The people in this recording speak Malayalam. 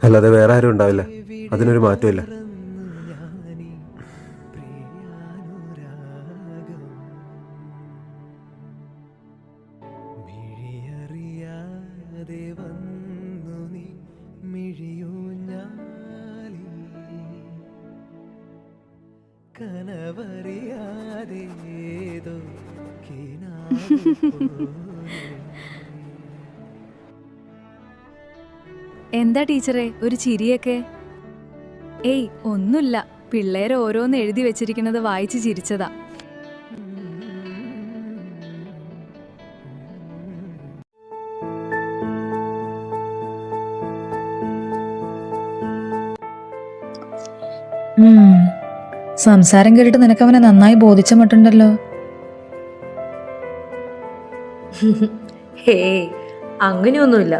അല്ലാതെ വേറെ ആരും ഉണ്ടാവില്ല. അതിനൊരു മാറ്റമില്ല. എന്താ ടീച്ചറെ ഒരു ചിരിയൊക്കെ? ഏയ് ഒന്നുമില്ല, പിള്ളേർ ഓരോന്ന് എഴുതി വെച്ചിരിക്കുന്നത് വായിച്ച് ചിരിച്ചതാ. സംസാരം കേട്ടിട്ട് നിനക്കവനെ നന്നായി ബോധിച്ച മട്ടുണ്ടല്ലോ. ഹേ, അങ്ങനെയൊന്നുമില്ല.